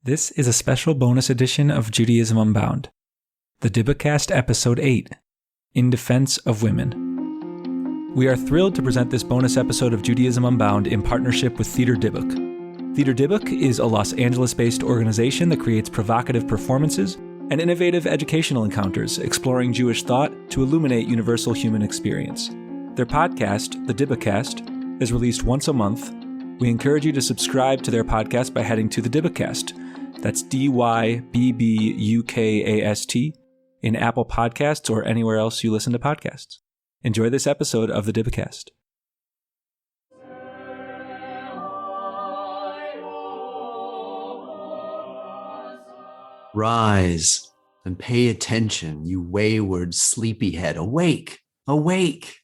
This is a special bonus edition of Judaism Unbound, the Dybbukast Episode 8, In Defense of Women. We are thrilled to present this bonus episode of Judaism Unbound in partnership with Theater Dybbuk. Theater Dybbuk is a Los Angeles-based organization that creates provocative performances and innovative educational encounters exploring Jewish thought to illuminate universal human experience. Their podcast, the Dybbukast, is released once a month. We encourage you to subscribe to their podcast by heading to the Dybbukast. That's Dybbukast in Apple Podcasts or anywhere else you listen to podcasts. Enjoy this episode of the Dybbukast. Rise and pay attention, you wayward sleepyhead. Awake, awake.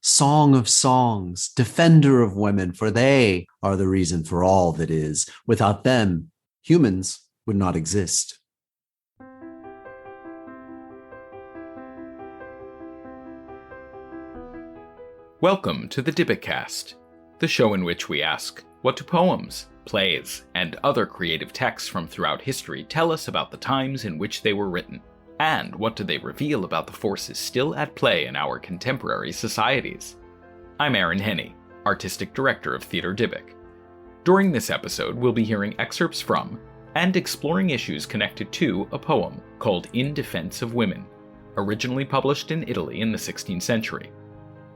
Song of songs, defender of women, for they are the reason for all that is. Without them, humans would not exist. Welcome to the Dybbukast, the show in which we ask, what do poems, plays, and other creative texts from throughout history tell us about the times in which they were written? And what do they reveal about the forces still at play in our contemporary societies? I'm Aaron Henney, Artistic Director of Theater Dybbuk. During this episode, we'll be hearing excerpts from and exploring issues connected to a poem called In Defense of Women, originally published in Italy in the 16th century.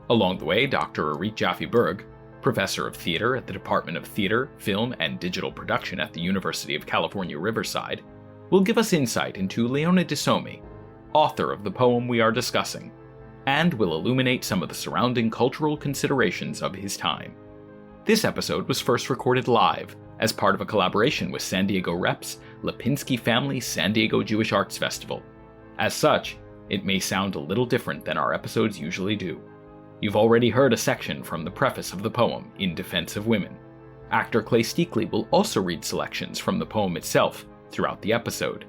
Along the way, Dr. Erith Jaffe-Berg, professor of theater at the Department of Theater, Film, and Digital Production at the University of California, Riverside, will give us insight into Leone De Sommi, author of the poem we are discussing, and will illuminate some of the surrounding cultural considerations of his time. This episode was first recorded live as part of a collaboration with San Diego Rep's Lipinski Family San Diego Jewish Arts Festival. As such, it may sound a little different than our episodes usually do. You've already heard a section from the preface of the poem, In Defense of Women. Actor Clay Steakley will also read selections from the poem itself throughout the episode.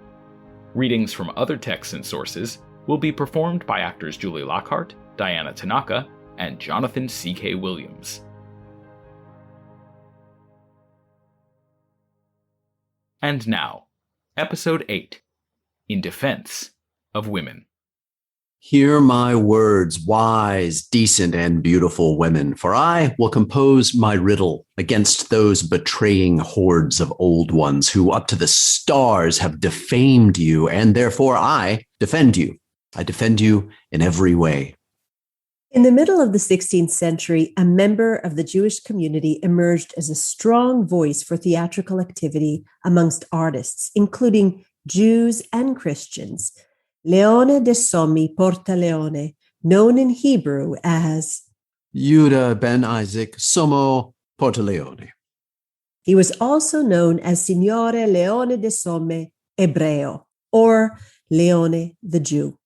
Readings from other texts and sources will be performed by actors Julie Lockhart, Diana Tanaka, and Jonathan C.K. Williams. And now, Episode 8, In Defense of Women. Hear my words, wise, decent, and beautiful women, for I will compose my riddle against those betraying hordes of old ones who up to the stars have defamed you, and therefore I defend you. I defend you in every way. In the middle of the 16th century, a member of the Jewish community emerged as a strong voice for theatrical activity amongst artists, including Jews and Christians. Leone De Sommi Portaleone, known in Hebrew as Judah ben Isaac Sommo Portaleone. He was also known as Signore Leone De Sommi Ebreo, or Leone the Jew.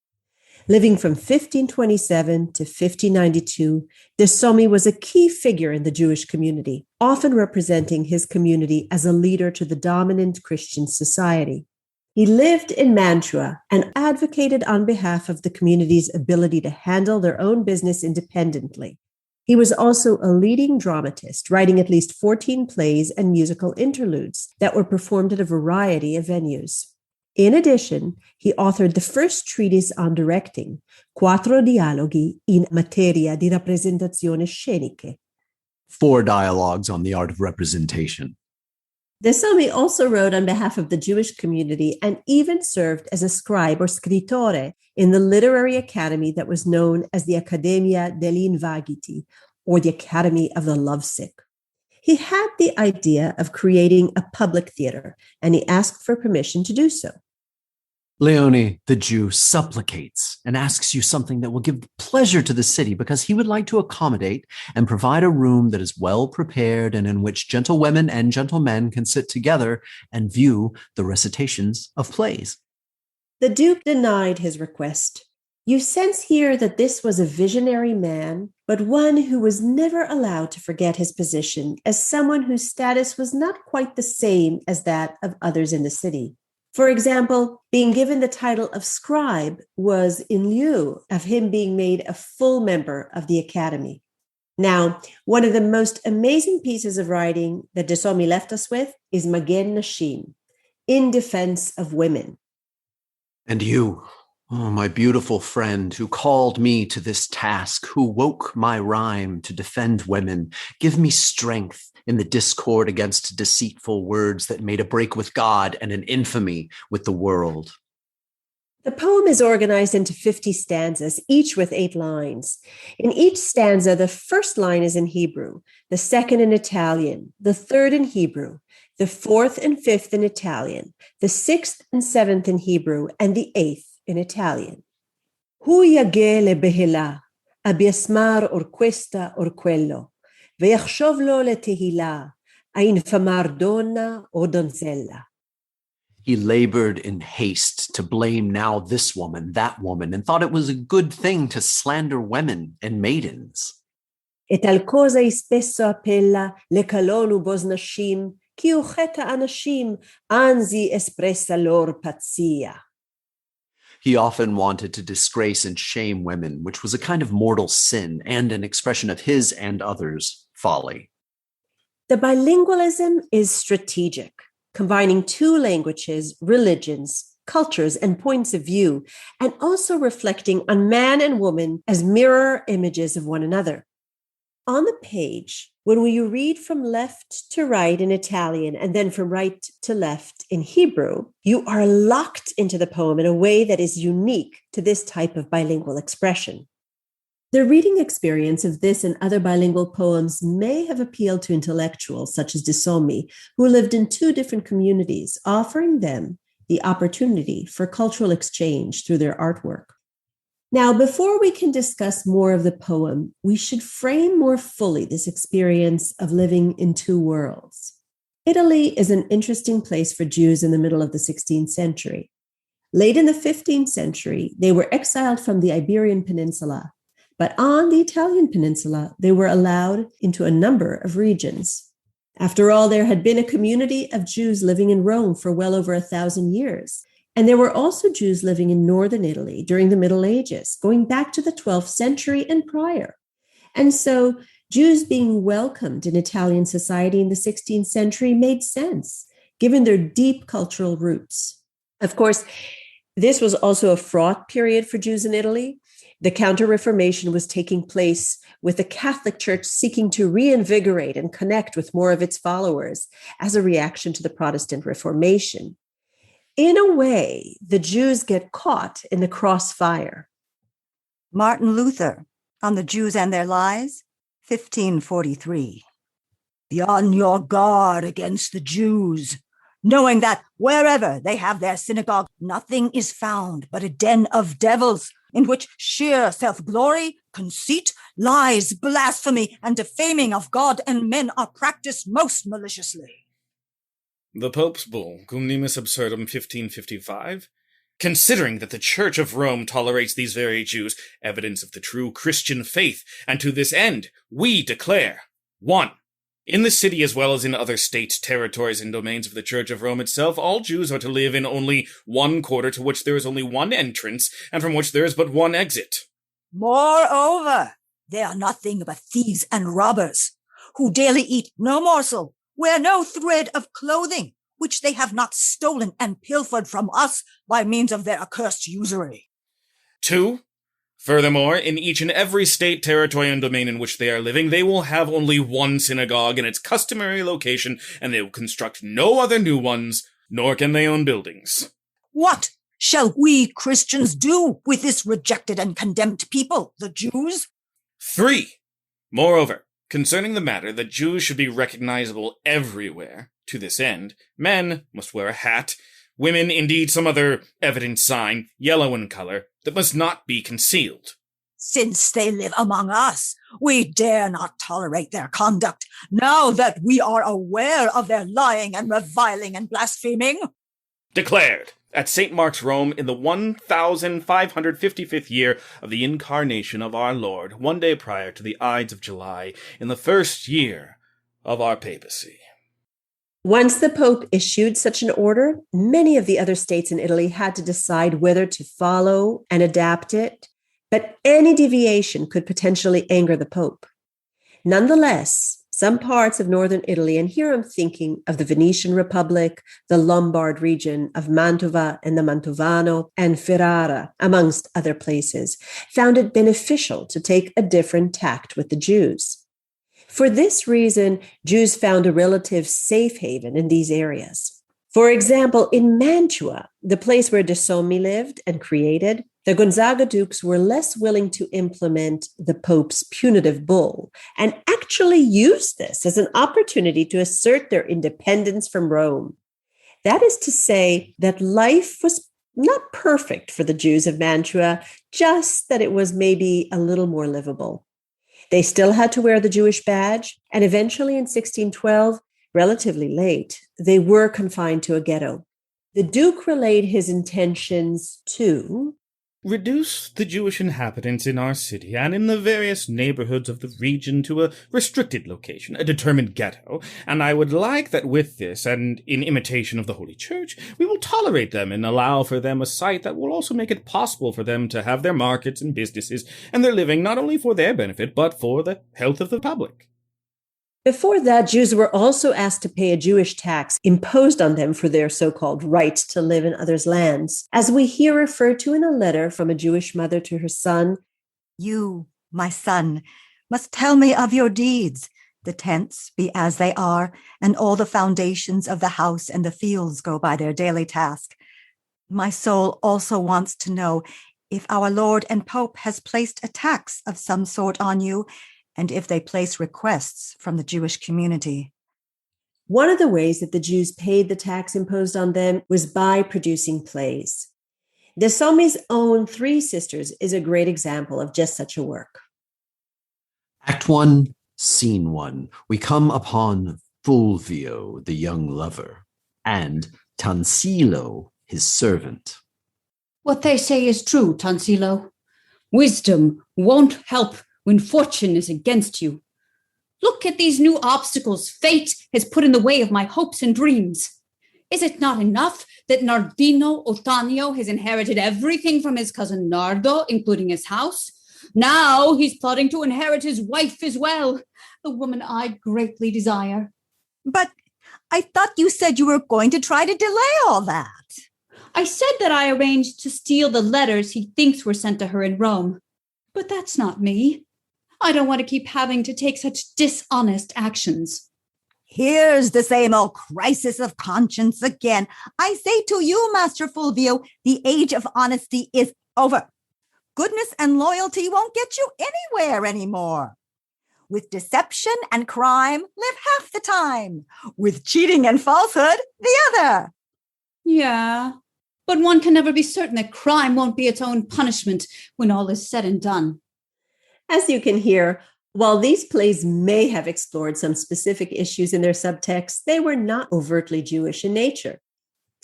Living from 1527 to 1592, De Sommi was a key figure in the Jewish community, often representing his community as a leader to the dominant Christian society. He lived in Mantua and advocated on behalf of the community's ability to handle their own business independently. He was also a leading dramatist, writing at least 14 plays and musical interludes that were performed at a variety of venues. In addition, he authored the first treatise on directing, Quattro dialoghi in materia di rappresentazioni sceniche. 4 dialogues on the art of representation. De Sommi also wrote on behalf of the Jewish community and even served as a scribe or scrittore in the literary academy that was known as the Accademia degli Invaghiti, or the Academy of the Lovesick. He had the idea of creating a public theater, and he asked for permission to do so. Leone, the Jew, supplicates and asks you something that will give pleasure to the city because he would like to accommodate and provide a room that is well prepared and in which gentlewomen and gentlemen can sit together and view the recitations of plays. The Duke denied his request. You sense here that this was a visionary man, but one who was never allowed to forget his position as someone whose status was not quite the same as that of others in the city. For example, being given the title of scribe was in lieu of him being made a full member of the academy. Now, one of the most amazing pieces of writing that De Sommi left us with is Magen Nashim, in defense of women. And you, oh, my beautiful friend, who called me to this task, who woke my rhyme to defend women, give me strength in the discord against deceitful words that made a break with God and an infamy with the world. The poem is organized into 50 stanzas, each with 8 lines. In each stanza, the first line is in Hebrew, the second in Italian, the third in Hebrew, the fourth and fifth in Italian, the sixth and seventh in Hebrew, and the eighth in Italian. Hu yageh lebehila, abiasmar or questa or quello, ve'yachshov lo letehila, a infamar donna o donzella. He labored in haste to blame now this woman, that woman, and thought it was a good thing to slander women and maidens. E tal cosa spesso appella le calonu bos nashim, chi ucheta anashim, anzi espressa lor pazzia. He often wanted to disgrace and shame women, which was a kind of mortal sin and an expression of his and others' folly. The bilingualism is strategic, combining 2 languages, religions, cultures, and points of view, and also reflecting on man and woman as mirror images of one another. On the page, when you read from left to right in Italian and then from right to left in Hebrew, you are locked into the poem in a way that is unique to this type of bilingual expression. The reading experience of this and other bilingual poems may have appealed to intellectuals such as De Sommi, who lived in 2 different communities, offering them the opportunity for cultural exchange through their artwork. Now, before we can discuss more of the poem, we should frame more fully this experience of living in 2 worlds. Italy is an interesting place for Jews in the middle of the 16th century. Late in the 15th century, they were exiled from the Iberian Peninsula, but on the Italian peninsula, they were allowed into a number of regions. After all, there had been a community of Jews living in Rome for well over 1,000 years. And there were also Jews living in northern Italy during the Middle Ages, going back to the 12th century and prior. And so Jews being welcomed in Italian society in the 16th century made sense, given their deep cultural roots. Of course, this was also a fraught period for Jews in Italy. The Counter-Reformation was taking place with the Catholic Church seeking to reinvigorate and connect with more of its followers as a reaction to the Protestant Reformation. In a way, the Jews get caught in the crossfire. Martin Luther, on the Jews and their lies, 1543. Be on your guard against the Jews, knowing that wherever they have their synagogue, nothing is found but a den of devils, in which sheer self-glory, conceit, lies, blasphemy, and defaming of God and men are practiced most maliciously. The Pope's Bull, Cum Nimis Absurdum 1555, considering that the Church of Rome tolerates these very Jews, evidence of the true Christian faith, and to this end, we declare, 1. In the city as well as in other states, territories, and domains of the Church of Rome itself, all Jews are to live in only one quarter to which there is only one entrance, and from which there is but one exit. Moreover, they are nothing but thieves and robbers, who daily eat no morsel, wear no thread of clothing, which they have not stolen and pilfered from us by means of their accursed usury. 2. Furthermore, in each and every state, territory, and domain in which they are living, they will have only one synagogue in its customary location, and they will construct no other new ones, nor can they own buildings. What shall we Christians do with this rejected and condemned people, the Jews? 3. Moreover, concerning the matter that Jews should be recognizable everywhere, to this end, men must wear a hat, women indeed some other evident sign, yellow in color, that must not be concealed. Since they live among us, we dare not tolerate their conduct, now that we are aware of their lying and reviling and blaspheming. Declared at St. Mark's, Rome, in the 1555th year of the incarnation of our Lord, one day prior to the Ides of July, in the first year of our papacy. Once the Pope issued such an order, many of the other states in Italy had to decide whether to follow and adapt it, but any deviation could potentially anger the Pope. Nonetheless, some parts of northern Italy, and here I'm thinking of the Venetian Republic, the Lombard region of Mantova and the Mantovano, and Ferrara, amongst other places, found it beneficial to take a different tact with the Jews. For this reason, Jews found a relative safe haven in these areas. For example, in Mantua, the place where De Sommi lived and created, the Gonzaga dukes were less willing to implement the Pope's punitive bull and actually used this as an opportunity to assert their independence from Rome. That is to say that life was not perfect for the Jews of Mantua, just that it was maybe a little more livable. They still had to wear the Jewish badge, and eventually in 1612, relatively late, they were confined to a ghetto. The Duke relayed his intentions to reduce the Jewish inhabitants in our city and in the various neighborhoods of the region to a restricted location, a determined ghetto, and I would like that with this, and in imitation of the Holy Church, we will tolerate them and allow for them a site that will also make it possible for them to have their markets and businesses and their living not only for their benefit, but for the health of the public. Before that, Jews were also asked to pay a Jewish tax imposed on them for their so-called right to live in others' lands, as we here refer to in a letter from a Jewish mother to her son. You, my son, must tell me of your deeds. The tents be as they are, and all the foundations of the house and the fields go by their daily task. My soul also wants to know if our Lord and Pope has placed a tax of some sort on you, and if they place requests from the Jewish community. One of the ways that the Jews paid the tax imposed on them was by producing plays. De Sommi's own Three Sisters is a great example of just such a work. Act 1, Scene 1. We come upon Fulvio, the young lover, and Tansilo, his servant. What they say is true, Tansilo. Wisdom won't help when fortune is against you. Look at these new obstacles fate has put in the way of my hopes and dreams. Is it not enough that Nardino Otanio has inherited everything from his cousin Nardo, including his house? Now he's plotting to inherit his wife as well, the woman I greatly desire. But I thought you said you were going to try to delay all that. I said that I arranged to steal the letters he thinks were sent to her in Rome. But that's not me. I don't want to keep having to take such dishonest actions. Here's the same old crisis of conscience again. I say to you, Master Fulvio, the age of honesty is over. Goodness and loyalty won't get you anywhere anymore. With deception and crime, live half the time. With cheating and falsehood, the other. Yeah, but one can never be certain that crime won't be its own punishment when all is said and done. As you can hear, while these plays may have explored some specific issues in their subtext, they were not overtly Jewish in nature.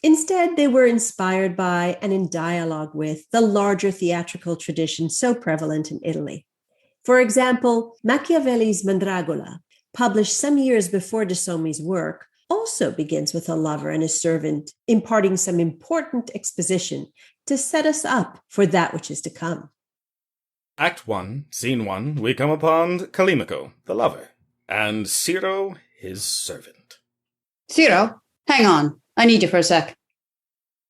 Instead, they were inspired by and in dialogue with the larger theatrical tradition so prevalent in Italy. For example, Machiavelli's Mandragola, published some years before De Sommi's work, also begins with a lover and a servant imparting some important exposition to set us up for that which is to come. Act 1, Scene 1, we come upon Calimico, the lover, and Ciro, his servant. Ciro, hang on. I need you for a sec.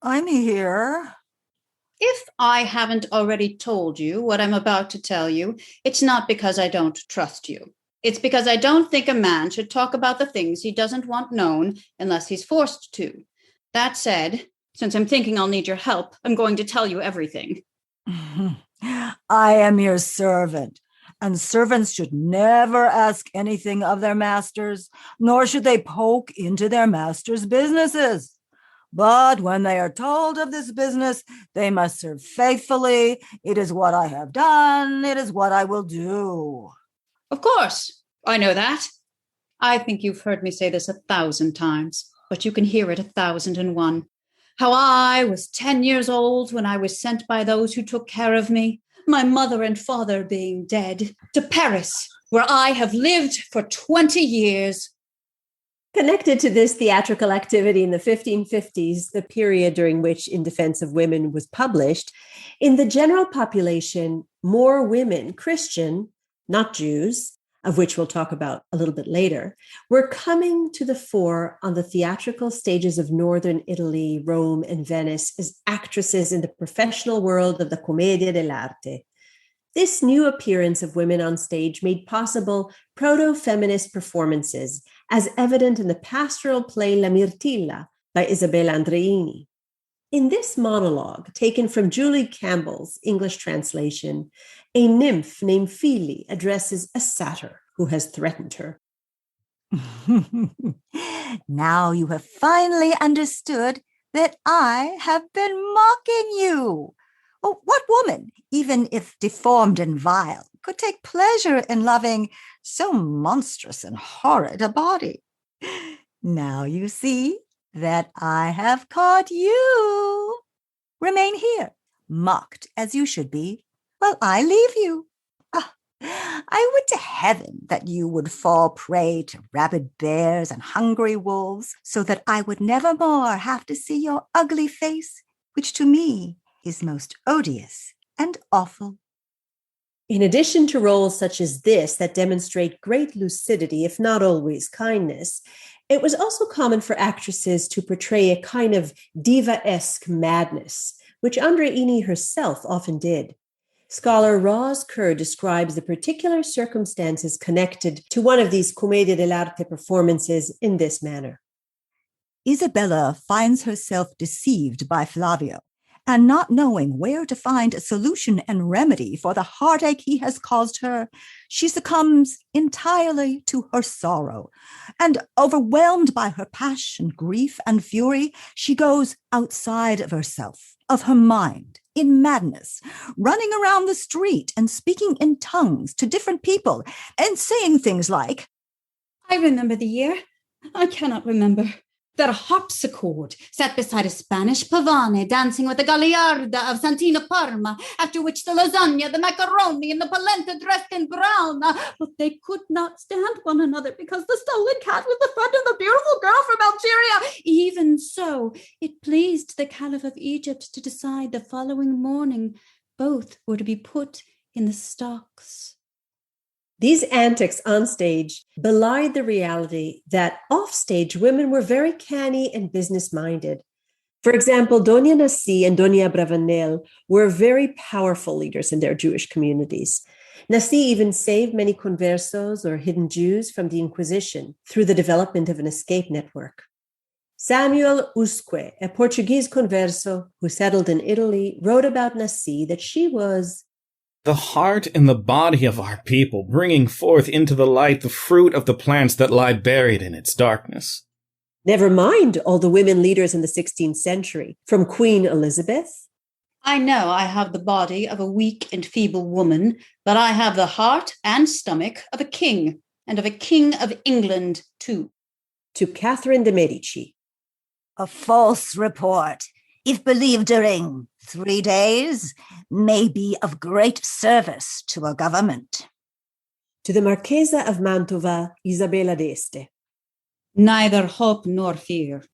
I'm here. If I haven't already told you what I'm about to tell you, it's not because I don't trust you. It's because I don't think a man should talk about the things he doesn't want known unless he's forced to. That said, since I'm thinking I'll need your help, I'm going to tell you everything. I am your servant, and servants should never ask anything of their masters, nor should they poke into their masters' businesses. But when they are told of this business, they must serve faithfully. It is what I have done. It is what I will do. Of course, I know that. I think you've heard me say this 1,000 times, but you can hear it 1,001. How I was 10 years old when I was sent by those who took care of me, my mother and father being dead, to Paris, where I have lived for 20 years. Connected to this theatrical activity in the 1550s, the period during which In Defense of Women was published, in the general population, more women, Christian, not Jews, of which we'll talk about a little bit later, were coming to the fore on the theatrical stages of northern Italy, Rome, and Venice as actresses in the professional world of the commedia dell'arte. This new appearance of women on stage made possible proto-feminist performances, as evident in the pastoral play La Mirtilla by Isabella Andreini. In this monologue, taken from Julie Campbell's English translation, a nymph named Fili addresses a satyr who has threatened her. Now you have finally understood that I have been mocking you. Oh, what woman, even if deformed and vile, could take pleasure in loving so monstrous and horrid a body? Now you see that I have caught you. Remain here, mocked as you should be, while I leave you. I would to heaven that you would fall prey to rabid bears and hungry wolves, so that I would never more have to see your ugly face, which to me is most odious and awful. In addition to roles such as this that demonstrate great lucidity, if not always kindness, it was also common for actresses to portray a kind of diva-esque madness, which Andreini herself often did. Scholar Roz Kerr describes the particular circumstances connected to one of these commedia dell'arte performances in this manner. Isabella finds herself deceived by Flavio, and not knowing where to find a solution and remedy for the heartache he has caused her, she succumbs entirely to her sorrow, and overwhelmed by her passion, grief, and fury, she goes outside of herself, of her mind, in madness, running around the street and speaking in tongues to different people, and saying things like, I remember the year. I cannot remember. That a harpsichord sat beside a Spanish pavane dancing with the Gagliarda of Santina Parma, after which the lasagna, the macaroni, and the polenta dressed in brown. But they could not stand one another because the stolen cat was the friend of the beautiful girl from Algeria. Even so, it pleased the Caliph of Egypt to decide the following morning both were to be put in the stocks. These antics on stage belied the reality that off-stage women were very canny and business-minded. For example, Dona Nassi and Dona Bravanel were very powerful leaders in their Jewish communities. Nassi even saved many conversos or hidden Jews from the Inquisition through the development of an escape network. Samuel Usque, a Portuguese converso who settled in Italy, wrote about Nassi that she was the heart and the body of our people, bringing forth into the light the fruit of the plants that lie buried in its darkness. Never mind all the women leaders in the 16th century, from Queen Elizabeth. I know I have the body of a weak and feeble woman, but I have the heart and stomach of a king, and of a king of England, too. To Catherine de' Medici. A false report, if believed during 3 days, may be of great service to a government. To the Marchesa of Mantova, Isabella d'Este. Neither hope nor fear.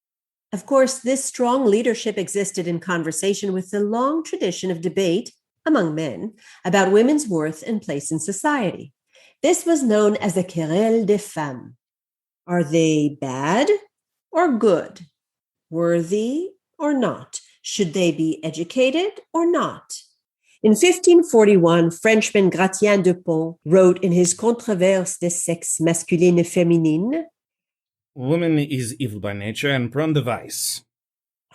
Of course, this strong leadership existed in conversation with the long tradition of debate among men about women's worth and place in society. This was known as the querelle des femmes. Are they bad or good? Worthy or not? Should they be educated or not? In 1541, Frenchman Gratien de Pont wrote in his Controverse des sexes masculines et féminines, Woman is evil by nature and prone to vice.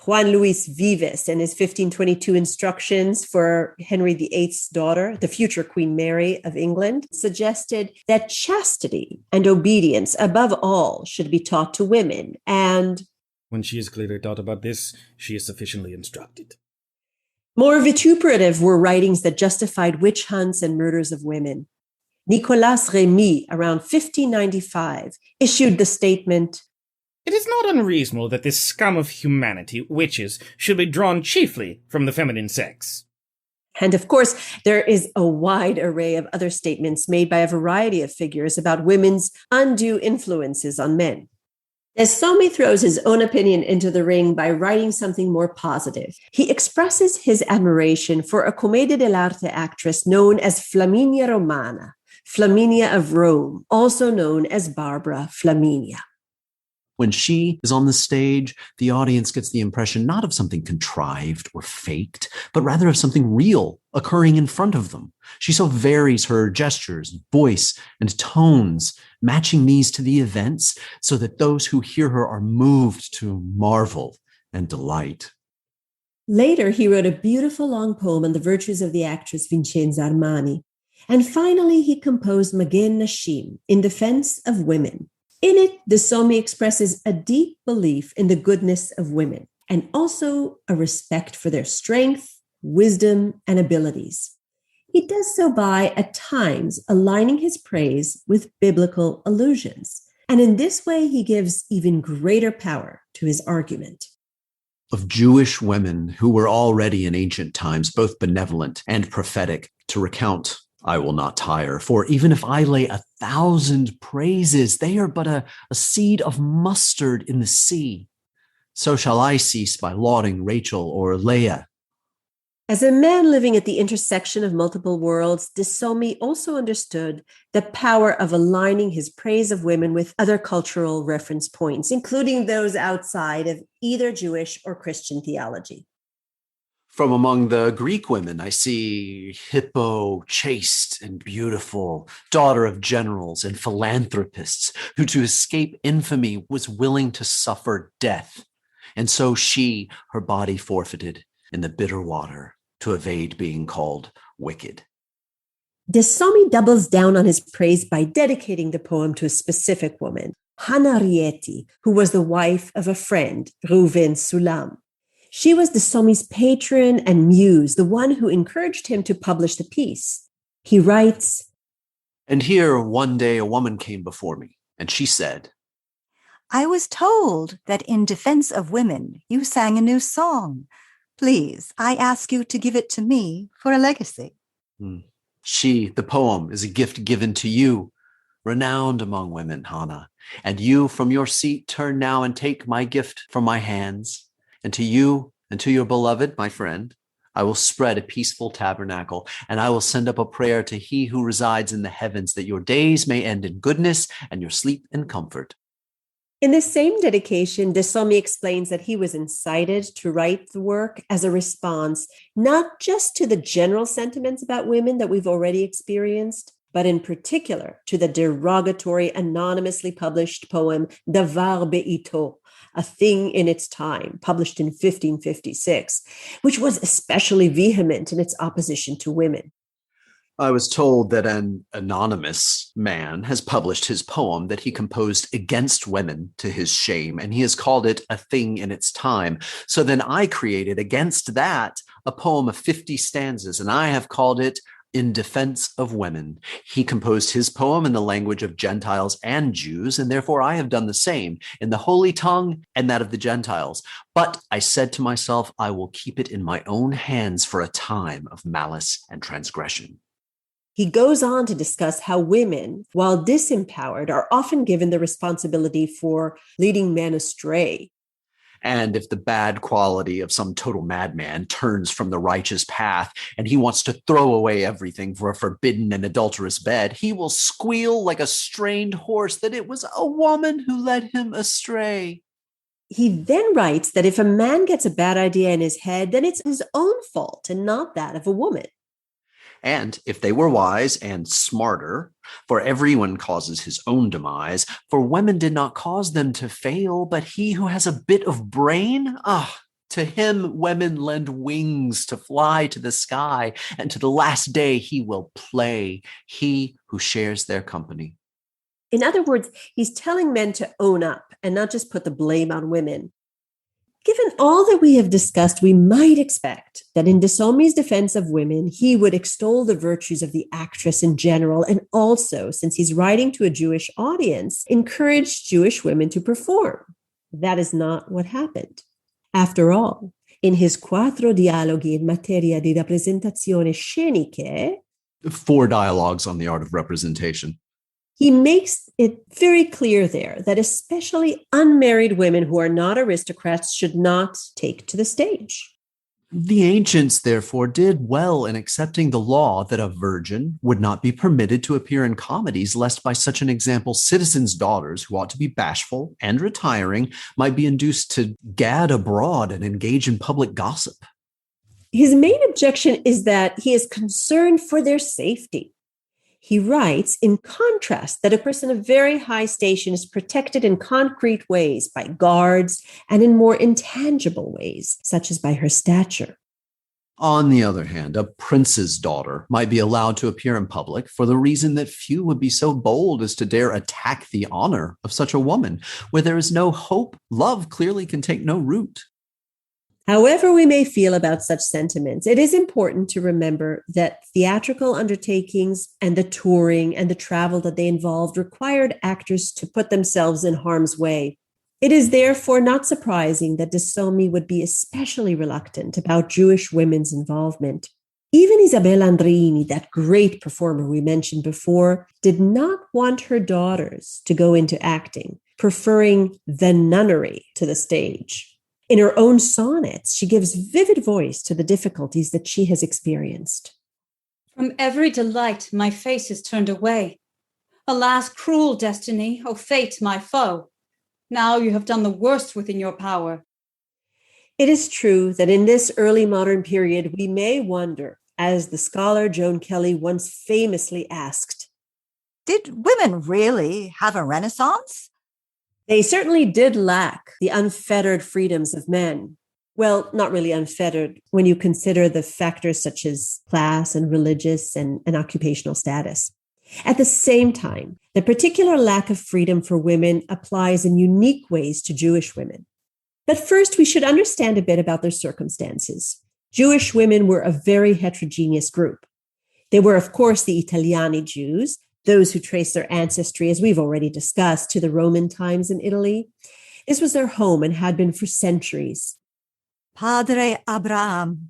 Juan Luis Vives, in his 1522 instructions for Henry VIII's daughter, the future Queen Mary of England, suggested that chastity and obedience above all should be taught to women, and when she is clearly taught about this, she is sufficiently instructed. More vituperative were writings that justified witch hunts and murders of women. Nicolas Rémy, around 1595, issued the statement, It is not unreasonable that this scum of humanity, witches, should be drawn chiefly from the feminine sex. And of course, there is a wide array of other statements made by a variety of figures about women's undue influences on men. De Sommi throws his own opinion into the ring by writing something more positive. He expresses his admiration for a commedia dell'arte actress known as Flaminia Romana, Flaminia of Rome, also known as Barbara Flaminia. When she is on the stage, the audience gets the impression not of something contrived or faked, but rather of something real occurring in front of them. She so varies her gestures, voice, and tones, matching these to the events so that those who hear her are moved to marvel and delight. Later, he wrote a beautiful long poem on the virtues of the actress Vincenza Armani. And finally, he composed Magen Nashim, in defense of women. In it, De Sommi expresses a deep belief in the goodness of women and also a respect for their strength, wisdom, and abilities. He does so by, at times, aligning his praise with biblical allusions. And in this way, he gives even greater power to his argument. Of Jewish women who were already in ancient times both benevolent and prophetic, to recount I will not tire, for even if I lay 1,000 praises, they are but a seed of mustard in the sea. So shall I cease by lauding Rachel or Leah. As a man living at the intersection of multiple worlds, De Sommi also understood the power of aligning his praise of women with other cultural reference points, including those outside of either Jewish or Christian theology. From among the Greek women, I see Hippo, chaste and beautiful, daughter of generals and philanthropists, who to escape infamy was willing to suffer death. And so she, her body forfeited in the bitter water to evade being called wicked. De Sommi doubles down on his praise by dedicating the poem to a specific woman, Hannah Rieti, who was the wife of a friend, Reuven Sulam. She was De Sommi's patron and muse, the one who encouraged him to publish the piece. He writes, And here one day a woman came before me, and she said, I was told that in defense of women, you sang a new song. Please, I ask you to give it to me for a legacy. She, the poem, is a gift given to you, renowned among women, Hannah. And you from your seat turn now and take my gift from my hands. And to you and to your beloved, my friend, I will spread a peaceful tabernacle, and I will send up a prayer to he who resides in the heavens, that your days may end in goodness and your sleep in comfort. In the same dedication, De Sommi explains that he was incited to write the work as a response, not just to the general sentiments about women that we've already experienced, but in particular to the derogatory, anonymously published poem, Davar Be'ito, A Thing in Its Time, published in 1556, which was especially vehement in its opposition to women. I was told that an anonymous man has published his poem that he composed against women to his shame, and he has called it A Thing in Its Time. So then I created against that a poem of 50 stanzas, and I have called it In Defense of Women. He composed his poem in the language of Gentiles and Jews, and therefore I have done the same in the holy tongue and that of the Gentiles. But I said to myself, I will keep it in my own hands for a time of malice and transgression. He goes on to discuss how women, while disempowered, are often given the responsibility for leading men astray. And if the bad quality of some total madman turns from the righteous path and he wants to throw away everything for a forbidden and adulterous bed, he will squeal like a strained horse that it was a woman who led him astray. He then writes that if a man gets a bad idea in his head, then it's his own fault and not that of a woman. And if they were wise and smarter, for everyone causes his own demise, for women did not cause them to fail, but he who has a bit of brain, to him women lend wings to fly to the sky, and to the last day he will play, he who shares their company. In other words, he's telling men to own up and not just put the blame on women. Given all that we have discussed, we might expect that in De Sommi's defense of women, he would extol the virtues of the actress in general, and also, since he's writing to a Jewish audience, encourage Jewish women to perform. That is not what happened. After all, in his 4 dialoghi in materia di rappresentazione sceniche, 4 dialogues on the art of representation, he makes it very clear there that especially unmarried women who are not aristocrats should not take to the stage. The ancients, therefore, did well in accepting the law that a virgin would not be permitted to appear in comedies, lest by such an example citizens' daughters, who ought to be bashful and retiring, might be induced to gad abroad and engage in public gossip. His main objection is that he is concerned for their safety. He writes, in contrast, that a person of very high station is protected in concrete ways by guards and in more intangible ways, such as by her stature. On the other hand, a prince's daughter might be allowed to appear in public for the reason that few would be so bold as to dare attack the honor of such a woman. Where there is no hope, love clearly can take no root. However we may feel about such sentiments, it is important to remember that theatrical undertakings and the touring and the travel that they involved required actors to put themselves in harm's way. It is therefore not surprising that De Sommi would be especially reluctant about Jewish women's involvement. Even Isabella Andreini, that great performer we mentioned before, did not want her daughters to go into acting, preferring the nunnery to the stage. In her own sonnets, she gives vivid voice to the difficulties that she has experienced. From every delight, my face is turned away. Alas, cruel destiny, O fate, my foe. Now you have done the worst within your power. It is true that in this early modern period, we may wonder, as the scholar Joan Kelly once famously asked, Did women really have a renaissance? They certainly did lack the unfettered freedoms of men. Well, not really unfettered when you consider the factors such as class and religious and occupational status. At the same time, the particular lack of freedom for women applies in unique ways to Jewish women. But first, we should understand a bit about their circumstances. Jewish women were a very heterogeneous group. They were, of course, the Italiani Jews, those who trace their ancestry, as we've already discussed, to the Roman times in Italy. This was their home and had been for centuries. Padre Abraham,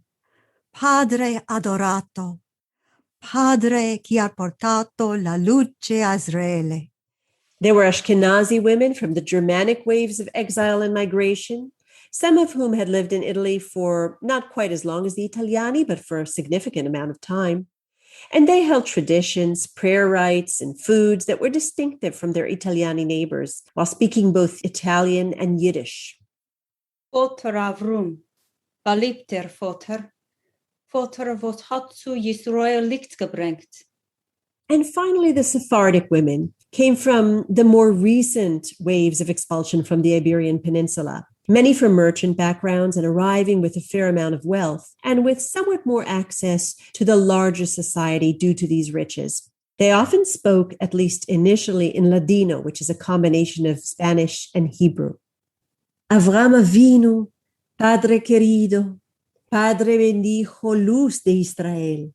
Padre adorato, Padre chi ha portato la luce a Israele. There were Ashkenazi women from the Germanic waves of exile and migration, some of whom had lived in Italy for not quite as long as the Italiani, but for a significant amount of time. And they held traditions, prayer rites, and foods that were distinctive from their Italiani neighbors, while speaking both Italian and Yiddish. Foter Avrum, Balipter Foter, Foter wat hat zu Yisroel Licht gebrengt. And finally, the Sephardic women came from the more recent waves of expulsion from the Iberian Peninsula, many from merchant backgrounds and arriving with a fair amount of wealth and with somewhat more access to the larger society due to these riches. They often spoke, at least initially, in Ladino, which is a combination of Spanish and Hebrew. Avram Avinu, Padre querido, Padre bendijo luz de Israel.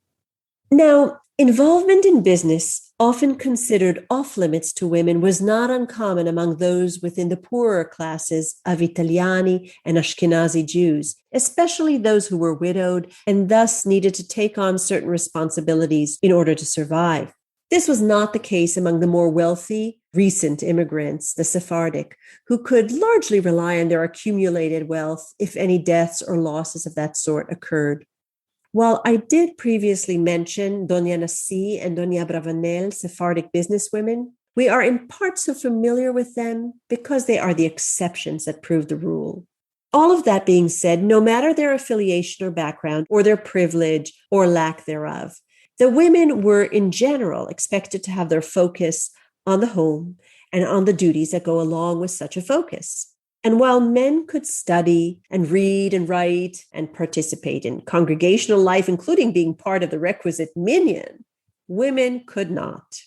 Now, involvement in business, often considered off-limits to women, was not uncommon among those within the poorer classes of Italiani and Ashkenazi Jews, especially those who were widowed and thus needed to take on certain responsibilities in order to survive. This was not the case among the more wealthy, recent immigrants, the Sephardic, who could largely rely on their accumulated wealth if any deaths or losses of that sort occurred. While I did previously mention Doña Nasi and Doña Bravanel, Sephardic businesswomen, we are in part so familiar with them because they are the exceptions that prove the rule. All of that being said, no matter their affiliation or background or their privilege or lack thereof, the women were in general expected to have their focus on the home and on the duties that go along with such a focus. And while men could study and read and write and participate in congregational life, including being part of the requisite minyan, women could not.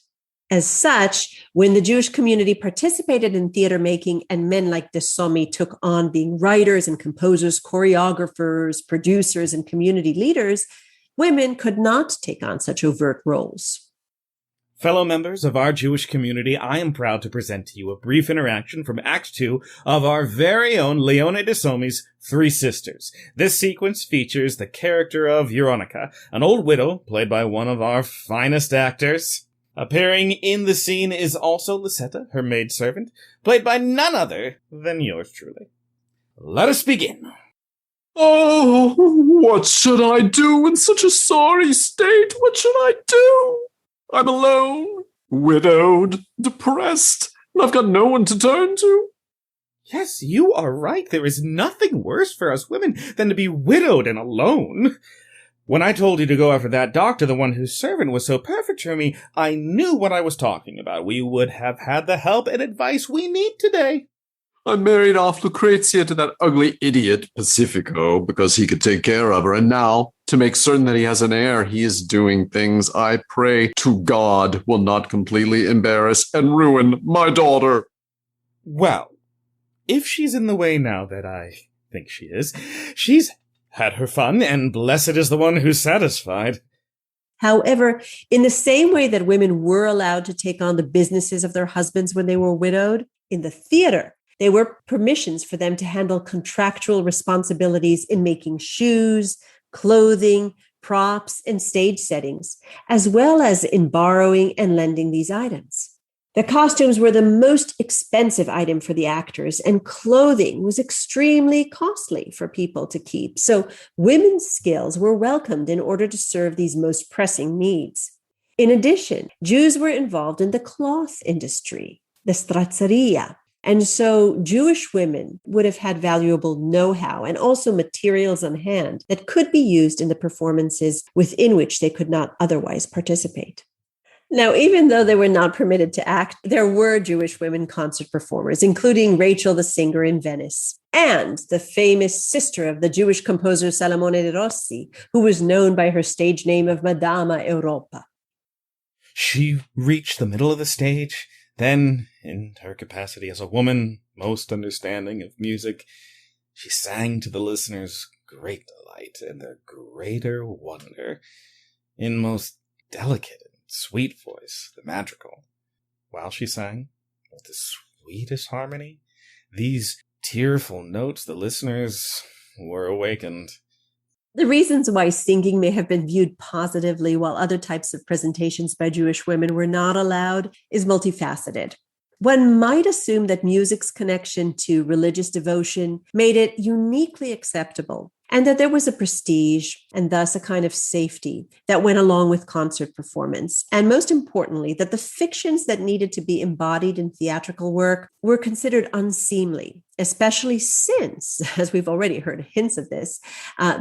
As such, when the Jewish community participated in theater making and men like De Sommi took on being writers and composers, choreographers, producers, and community leaders, women could not take on such overt roles. Fellow members of our Jewish community, I am proud to present to you a brief interaction from Act 2 of our very own Leone De Sommi's Three Sisters. This sequence features the character of Veronica, an old widow played by one of our finest actors. Appearing in the scene is also Lisetta, her maidservant, played by none other than yours truly. Let us begin. Oh, what should I do in such a sorry state? What should I do? I'm alone, widowed, depressed, and I've got no one to turn to. Yes, you are right. There is nothing worse for us women than to be widowed and alone. When I told you to go after that doctor, the one whose servant was so perfect for me, I knew what I was talking about. We would have had the help and advice we need today. I married off Lucrezia to that ugly idiot, Pacifico, because he could take care of her. And now, to make certain that he has an heir, he is doing things I pray to God will not completely embarrass and ruin my daughter. Well, if she's in the way now that I think she is, she's had her fun, and blessed is the one who's satisfied. However, in the same way that women were allowed to take on the businesses of their husbands when they were widowed, in the theater, there were permissions for them to handle contractual responsibilities in making shoes, clothing, props, and stage settings, as well as in borrowing and lending these items. The costumes were the most expensive item for the actors, and clothing was extremely costly for people to keep. So women's skills were welcomed in order to serve these most pressing needs. In addition, Jews were involved in the cloth industry, the strazzeria. And so Jewish women would have had valuable know-how and also materials on hand that could be used in the performances within which they could not otherwise participate. Now, even though they were not permitted to act, there were Jewish women concert performers, including Rachel the singer in Venice, and the famous sister of the Jewish composer Salomone de Rossi, who was known by her stage name of Madama Europa. She reached the middle of the stage. Then, in her capacity as a woman, most understanding of music, she sang to the listeners' great delight and their greater wonder in most delicate and sweet voice, the madrigal. While she sang, with the sweetest harmony, these tearful notes, the listeners were awakened. The reasons why singing may have been viewed positively while other types of presentations by Jewish women were not allowed is multifaceted. One might assume that music's connection to religious devotion made it uniquely acceptable, and that there was a prestige and thus a kind of safety that went along with concert performance. And most importantly, that the fictions that needed to be embodied in theatrical work were considered unseemly, especially since, as we've already heard hints of this,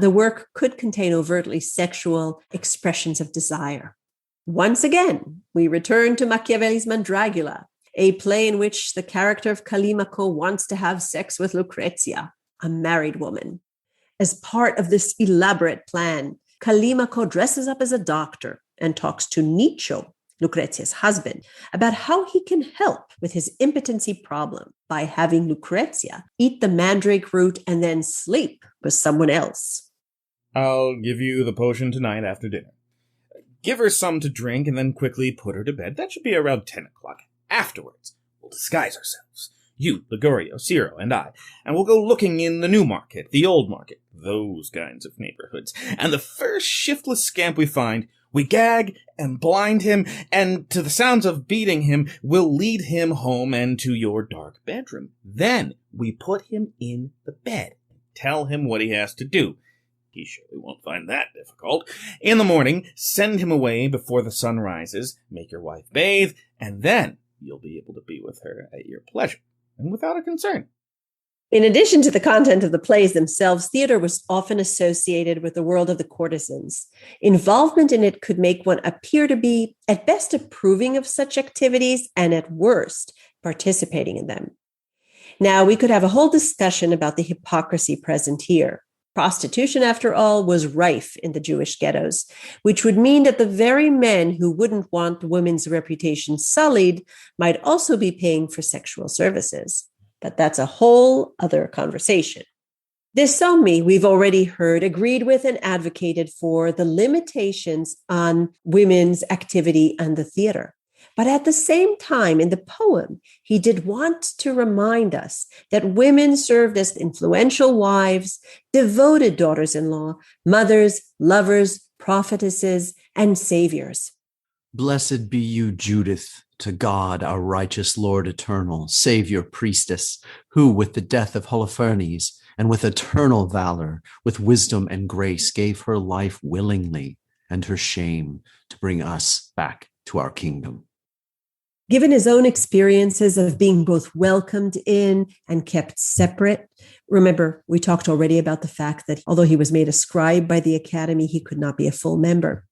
the work could contain overtly sexual expressions of desire. Once again, we return to Machiavelli's Mandragula, a play in which the character of Callimaco wants to have sex with Lucrezia, a married woman. As part of this elaborate plan, Callimaco dresses up as a doctor and talks to Nicho, Lucrezia's husband, about how he can help with his impotency problem by having Lucrezia eat the mandrake root and then sleep with someone else. I'll give you the potion tonight after dinner. Give her some to drink and then quickly put her to bed. That should be around 10 o'clock. Afterwards, we'll disguise ourselves. You, Ligurio, Ciro, and I. And we'll go looking in the New Market, the Old Market, those kinds of neighborhoods. And the first shiftless scamp we find, we gag and blind him, and to the sounds of beating him, we'll lead him home and to your dark bedroom. Then we put him in the bed and tell him what he has to do. He surely won't find that difficult. In the morning, send him away before the sun rises, make your wife bathe, and then you'll be able to be with her at your pleasure and without a concern. In addition to the content of the plays themselves, theater was often associated with the world of the courtesans. Involvement in it could make one appear to be, at best, approving of such activities, and at worst, participating in them. Now, we could have a whole discussion about the hypocrisy present here. Prostitution, after all, was rife in the Jewish ghettos, which would mean that the very men who wouldn't want women's reputation sullied might also be paying for sexual services. But that's a whole other conversation. De Sommi, we've already heard, agreed with and advocated for the limitations on women's activity and the theater. But at the same time, in the poem, he did want to remind us that women served as influential wives, devoted daughters-in-law, mothers, lovers, prophetesses, and saviors. Blessed be you, Judith, to God, our righteous Lord eternal, Savior priestess, who with the death of Holofernes and with eternal valor, with wisdom and grace, gave her life willingly and her shame to bring us back to our kingdom. Given his own experiences of being both welcomed in and kept separate, remember, we talked already about the fact that although he was made a scribe by the academy, he could not be a full member.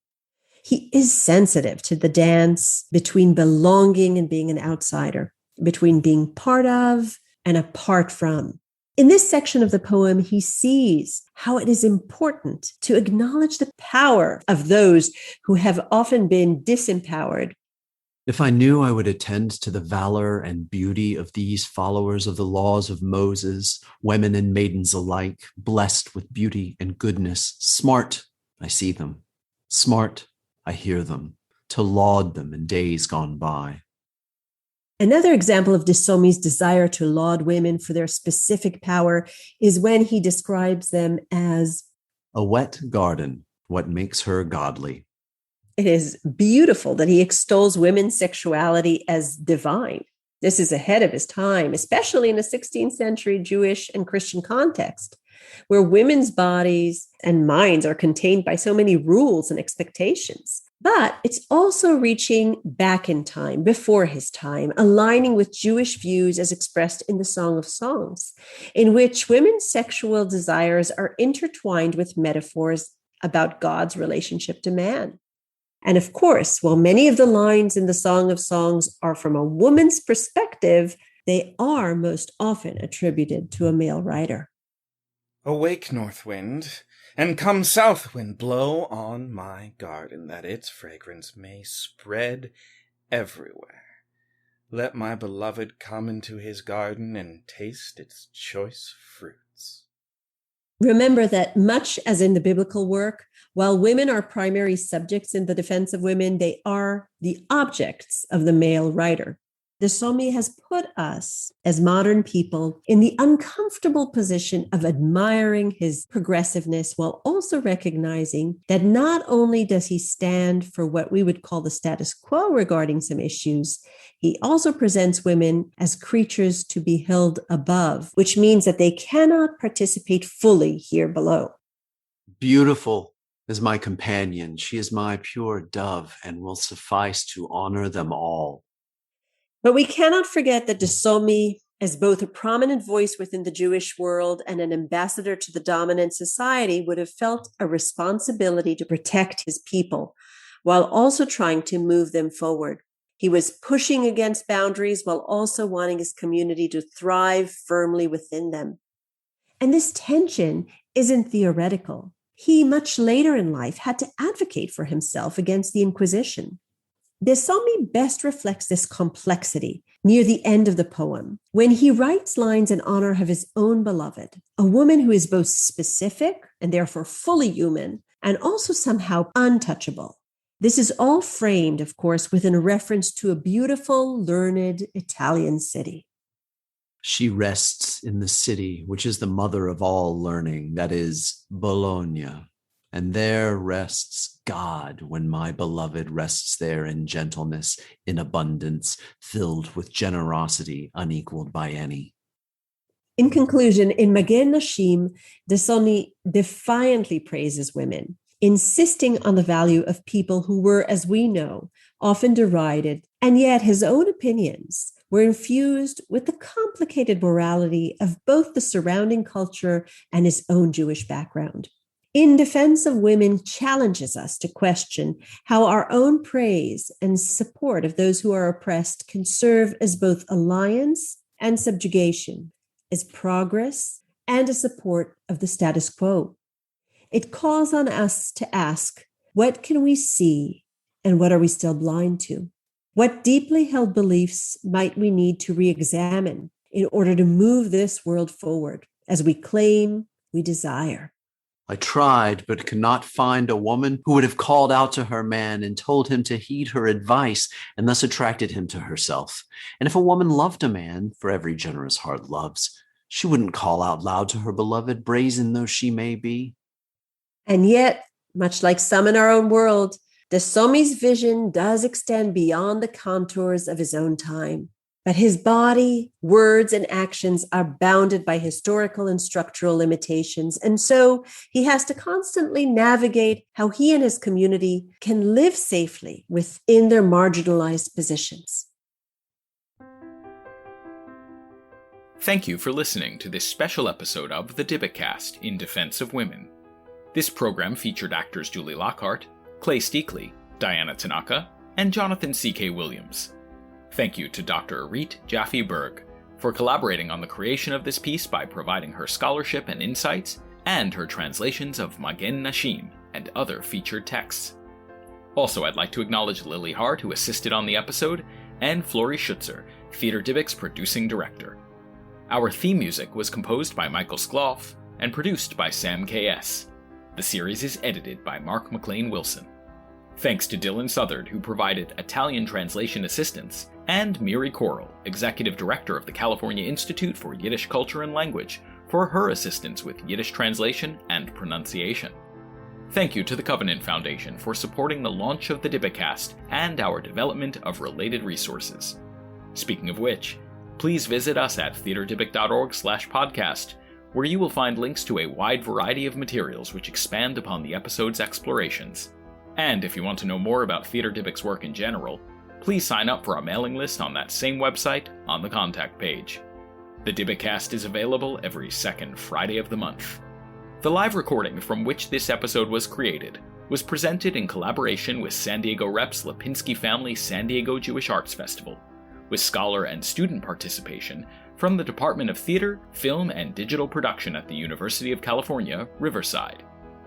He is sensitive to the dance between belonging and being an outsider, between being part of and apart from. In this section of the poem, he sees how it is important to acknowledge the power of those who have often been disempowered. If I knew I would attend to the valor and beauty of these followers of the laws of Moses, women and maidens alike, blessed with beauty and goodness, smart, I see them, smart, I hear them, to laud them in days gone by. Another example of De Sommi's desire to laud women for their specific power is when he describes them as a wet garden, what makes her godly. It is beautiful that he extols women's sexuality as divine. This is ahead of his time, especially in a 16th century Jewish and Christian context, where women's bodies and minds are contained by so many rules and expectations. But it's also reaching back in time, before his time, aligning with Jewish views as expressed in the Song of Songs, in which women's sexual desires are intertwined with metaphors about God's relationship to man. And of course, while many of the lines in the Song of Songs are from a woman's perspective, they are most often attributed to a male writer. Awake, north wind, and come south wind, blow on my garden, that its fragrance may spread everywhere. Let my beloved come into his garden and taste its choice fruits. Remember that much as in the biblical work, while women are primary subjects in the defense of women, they are the objects of the male writer. De Sommi has put us, as modern people, in the uncomfortable position of admiring his progressiveness while also recognizing that not only does he stand for what we would call the status quo regarding some issues, he also presents women as creatures to be held above, which means that they cannot participate fully here below. Beautiful is my companion. She is my pure dove and will suffice to honor them all. But we cannot forget that De Sommi, as both a prominent voice within the Jewish world and an ambassador to the dominant society, would have felt a responsibility to protect his people while also trying to move them forward. He was pushing against boundaries while also wanting his community to thrive firmly within them. And this tension isn't theoretical. He, much later in life, had to advocate for himself against the Inquisition. De Sommi best reflects this complexity near the end of the poem, when he writes lines in honor of his own beloved, a woman who is both specific and therefore fully human, and also somehow untouchable. This is all framed, of course, within a reference to a beautiful, learned Italian city. She rests in the city, which is the mother of all learning, that is Bologna. And there rests God when my beloved rests there in gentleness, in abundance, filled with generosity unequaled by any. In conclusion, in Magen Nashim, De Sommi defiantly praises women, insisting on the value of people who were, as we know, often derided, and yet his own opinions were infused with the complicated morality of both the surrounding culture and his own Jewish background. In Defense of Women challenges us to question how our own praise and support of those who are oppressed can serve as both alliance and subjugation, as progress and a support of the status quo. It calls on us to ask, what can we see and what are we still blind to? What deeply held beliefs might we need to re-examine in order to move this world forward as we claim, we desire? I tried, but could not find a woman who would have called out to her man and told him to heed her advice and thus attracted him to herself. And if a woman loved a man, for every generous heart loves, she wouldn't call out loud to her beloved, brazen though she may be. And yet, much like some in our own world, De Sommi's vision does extend beyond the contours of his own time. But his body, words, and actions are bounded by historical and structural limitations. And so he has to constantly navigate how he and his community can live safely within their marginalized positions. Thank you for listening to this special episode of the Dybbukast in Defense of Women. This program featured actors Julie Lockhart, Clay Steakley, Diana Tanaka, and Jonathan C.K. Williams. Thank you to Dr. Erith Jaffe-Berg for collaborating on the creation of this piece by providing her scholarship and insights, and her translations of Magen Nashim and other featured texts. Also, I'd like to acknowledge Lily Hart, who assisted on the episode, and Flori Schutzer, Theater Dybbuk's producing director. Our theme music was composed by Michael Skloff and produced by Sam K.S. The series is edited by Mark McLean Wilson. Thanks to Dylan Southard, who provided Italian translation assistance, and Miri Coral, Executive Director of the California Institute for Yiddish Culture and Language, for her assistance with Yiddish translation and pronunciation. Thank you to the Covenant Foundation for supporting the launch of the Dybbukast and our development of related resources. Speaking of which, please visit us at theaterdybbuk.org/podcast, where you will find links to a wide variety of materials which expand upon the episode's explorations. And if you want to know more about Theater Dybbuk's work in general, please sign up for our mailing list on that same website on the contact page. The Dybbukast is available every second Friday of the month. The live recording from which this episode was created was presented in collaboration with San Diego Rep's Lipinski Family San Diego Jewish Arts Festival, with scholar and student participation from the Department of Theater, Film, and Digital Production at the University of California, Riverside.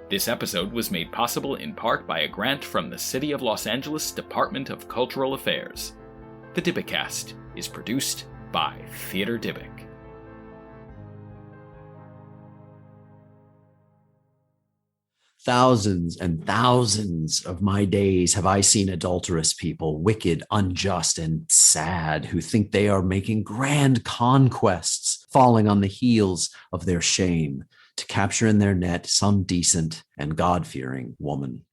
This episode was made possible in part by a grant from the City of Los Angeles Department of Cultural Affairs. The Dybbukast is produced by Theater Dybbuk. Thousands and thousands of my days have I seen adulterous people, wicked, unjust, and sad, who think they are making grand conquests, falling on the heels of their shame, to capture in their net some decent and God-fearing woman.